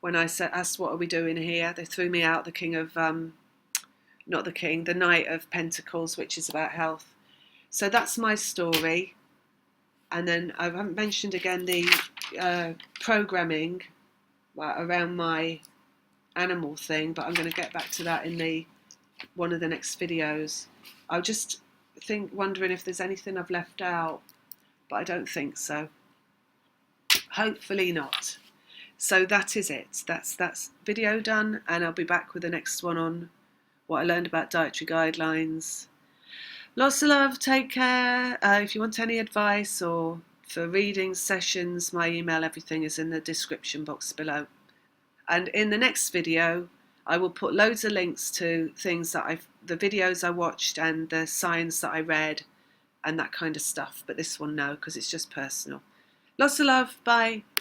When I asked what are we doing here, they threw me out the Knight of Pentacles, which is about health. So that's my story. And then I haven't mentioned again the programming around my animal thing, but I'm going to get back to that in one of the next videos. I was just wondering if there's anything I've left out, but I don't think so. Hopefully not. So that is it. That's video done, and I'll be back with the next one on what I learned about dietary guidelines. Lots of love, take care. If you want any advice or for readings, sessions, my email, everything is in the description box below. And in the next video, I will put loads of links to things that the videos I watched and the science that I read and that kind of stuff. But this one, no, because it's just personal. Lots of love. Bye.